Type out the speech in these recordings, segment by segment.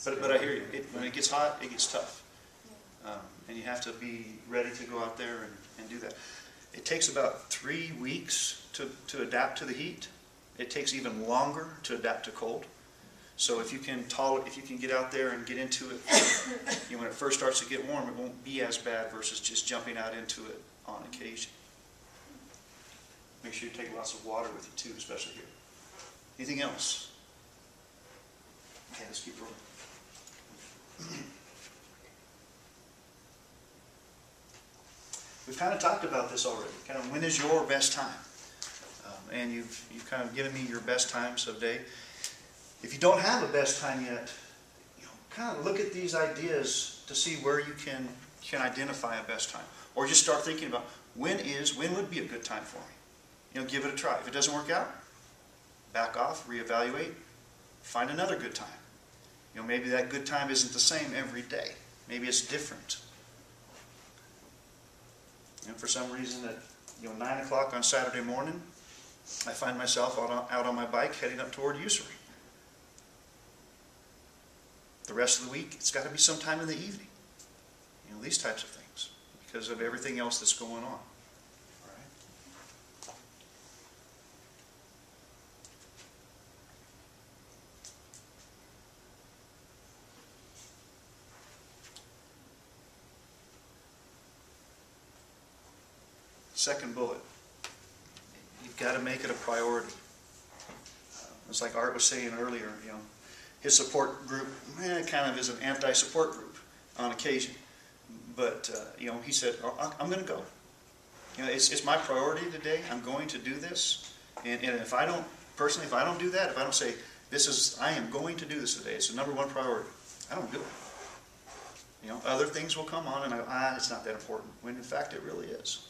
But I hear you. When it gets hot, it gets tough. And you have to be ready to go out there and do that. It takes about 3 weeks to adapt to the heat. It takes even longer to adapt to cold. So if you can get out there and get into it, when it first starts to get warm, it won't be as bad versus just jumping out into it on occasion. Make sure you take lots of water with you too, especially here. Anything else? Okay, let's keep rolling. We've kind of talked about this already. Kind of when is your best time? And you've kind of given me your best times of day. If you don't have a best time yet, kind of look at these ideas to see where you can identify a best time, or just start thinking about when would be a good time for me. Give it a try. If it doesn't work out, back off, reevaluate, find another good time. Maybe that good time isn't the same every day. Maybe it's different. For some reason at 9 o'clock on Saturday morning, I find myself out on my bike heading up toward Usury. The rest of the week, it's got to be sometime in the evening. These types of things, because of everything else that's going on. All right? Second bullet. You've got to make it a priority. It's like Art was saying earlier, his support group kind of is an anti-support group on occasion. But, he said, I'm going to go. It's my priority today. I'm going to do this. And if I don't do that, if I don't say, I am going to do this today, it's the number one priority, I don't do it. Other things will come on and it's not that important. When in fact it really is.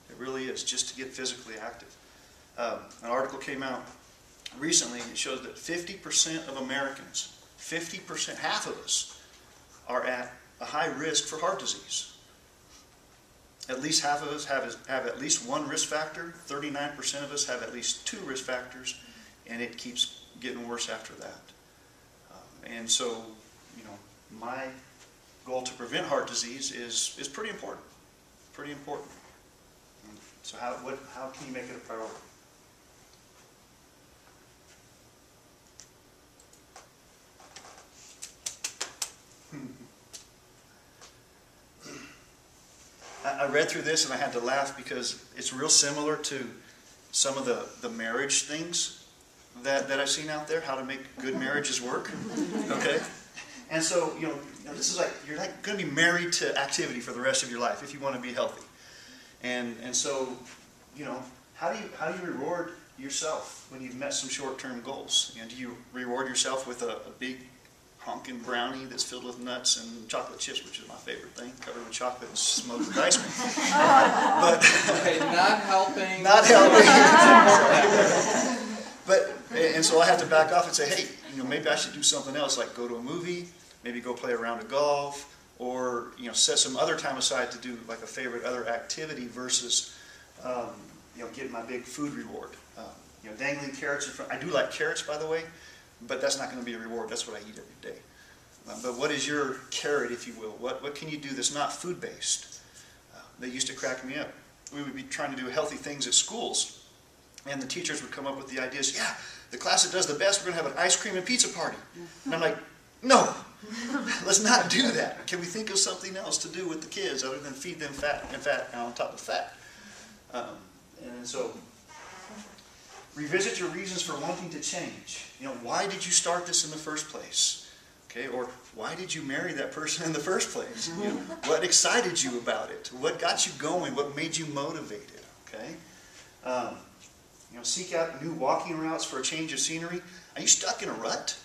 It really is, just to get physically active. An article came out recently, and it shows that 50% of Americans, 50%, half of us, are at a high risk for heart disease. At least half of us have at least one risk factor. 39% of us have at least 2 risk factors, and it keeps getting worse after that. And so, my goal to prevent heart disease is pretty important. Pretty important. So how can you make it a priority? I read through this and I had to laugh because it's real similar to some of the marriage things that I've seen out there, how to make good marriages work. Okay? And so, this is like, you're like going to be married to activity for the rest of your life if you want to be healthy. And so, how do you reward yourself when you've met some short-term goals? Do you reward yourself with a big honking brownie that's filled with nuts and chocolate chips, which is my favorite thing, covered with chocolate and smoked with ice cream? But okay, not helping. Not helping. And so I have to back off and say, hey, maybe I should do something else, like go to a movie, maybe go play a round of golf, or set some other time aside to do like a favorite other activity versus getting my big food reward. Dangling carrots in front. I do like carrots, by the way, but that's not going to be a reward. That's what I eat every day. But what is your carrot, if you will? What can you do that's not food-based? They used to crack me up. We would be trying to do healthy things at schools, and the teachers would come up with the ideas, yeah, the class that does the best, we're going to have an ice cream and pizza party. And I'm like, no, let's not do that. Can we think of something else to do with the kids other than feed them fat on top of fat? And so, revisit your reasons for wanting to change. Why did you start this in the first place? Okay, or why did you marry that person in the first place? What excited you about it? What got you going? What made you motivated? Okay, seek out new walking routes for a change of scenery. Are you stuck in a rut?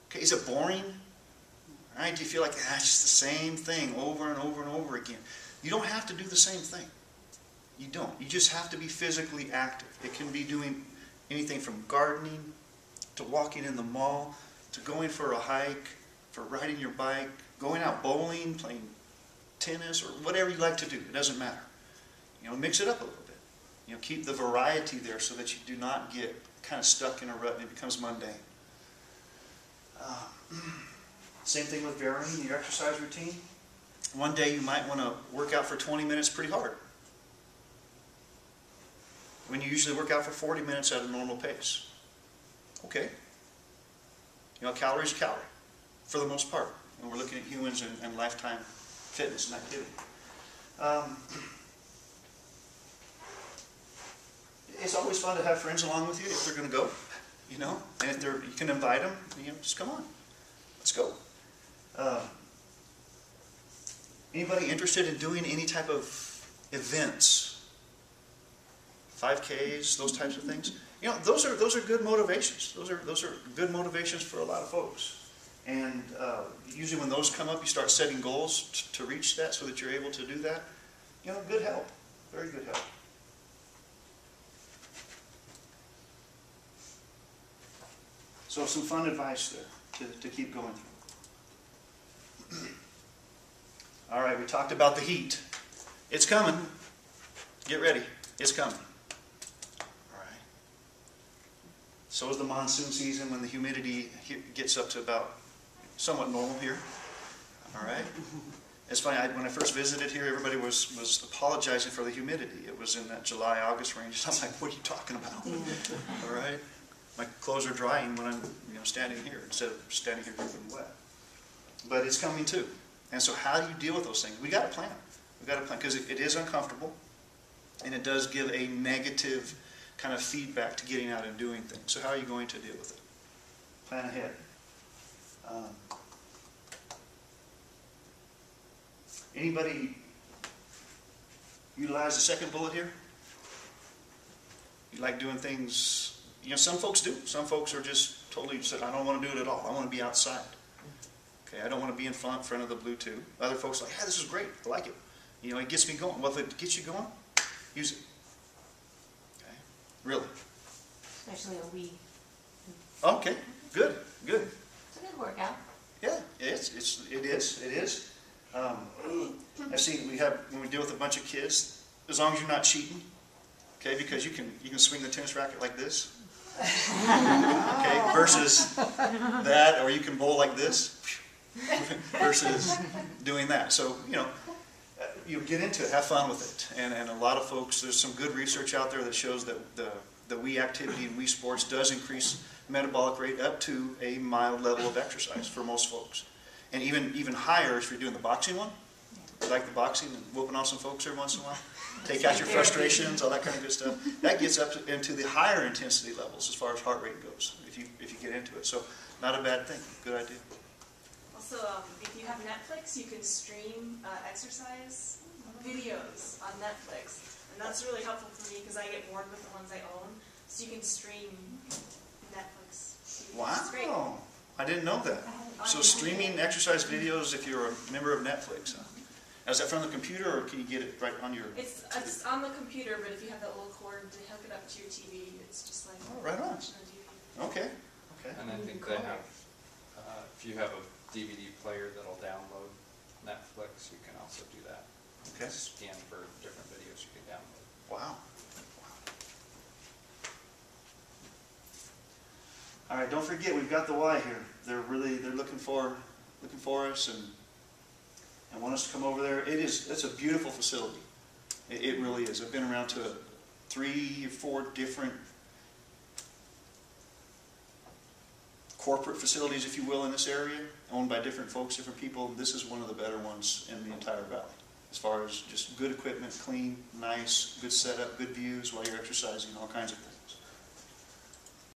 Okay, is it boring? All right, do you feel like it's just the same thing over and over and over again? You don't have to do the same thing. You don't. You just have to be physically active. It can be doing anything from gardening to walking in the mall to going for a hike, for riding your bike, going out bowling, playing tennis, or whatever you like to do. It doesn't matter. Mix it up a little bit. Keep the variety there so that you do not get kind of stuck in a rut and it becomes mundane. Same thing with varying your exercise routine. One day you might want to work out for 20 minutes pretty hard, when you usually work out for 40 minutes at a normal pace. Okay. You know, calories are calorie, for the most part, when we're looking at humans and lifetime fitness and activity. It's always fun to have friends along with you if they're going to go, you know, and if you can invite them, you know, just come on, let's go. Anybody interested in doing any type of events, 5Ks, those types of things? You know, those are good motivations. Those are good motivations for a lot of folks. And usually when those come up, you start setting goals to reach that, so that you're able to do that. You know, good help, very good help. So some fun advice there to keep going through. All right, we talked about the heat. It's coming. Get ready. It's coming. All right. So is the monsoon season, when the humidity gets up to about somewhat normal here. All right. It's funny, when I first visited here, everybody was apologizing for the humidity. It was in that July, August range. I'm like, what are you talking about? All right. My clothes are drying when I'm standing here, instead of standing here dripping wet. But it's coming too. And so how do you deal with those things? We got to plan. We got to plan, because it is uncomfortable, and it does give a negative kind of feedback to getting out and doing things. So how are you going to deal with it? Plan ahead. Anybody utilize the second bullet here? You like doing things, you know, some folks do. Some folks are just totally said, I don't want to do it at all. I want to be outside. Okay, I don't want to be in front of the blue tube. Other folks are like, yeah, this is great. I like it. You know, it gets me going. Well, if it gets you going, use it. Okay, really. Especially a Wii. Okay, good, good. It's a good workout. Yeah, it is. I've seen, when we deal with a bunch of kids, as long as you're not cheating, okay, because you can swing the tennis racket like this, okay, versus that, or you can bowl like this, versus doing that. So, you know, you get into it, have fun with it, and a lot of folks, there's some good research out there that shows that the Wii activity and Wii sports does increase metabolic rate up to a mild level of exercise for most folks. And even higher if you're doing the boxing one. You like the boxing and whooping on some folks every once in a while. Take out your frustrations, all that kind of good stuff. That gets up into the higher intensity levels as far as heart rate goes, if you get into it. So not a bad thing. Good idea. Also, if you have Netflix, you can stream exercise videos on Netflix. And that's really helpful for me because I get bored with the ones I own. So you can stream Netflix. Wow. It's great. I didn't know that. So streaming exercise videos if you're a member of Netflix. Huh? Is that from the computer, or can you get it right on your... It's on the computer, but if you have that little cord to hook it up to your TV, it's just like... Oh, right on. Okay. And I think they have, if you have a DVD player that'll download Netflix, you can also do that. Okay. Scan for different videos you can download. Wow. All right, don't forget, we've got the Y here. They're looking for us and want us to come over there. It's a beautiful facility. It really is. I've been around to 3 or 4 different corporate facilities, if you will, in this area, owned by different folks, different people. This is one of the better ones in the entire valley, as far as just good equipment, clean, nice, good setup, good views while you're exercising, all kinds of things.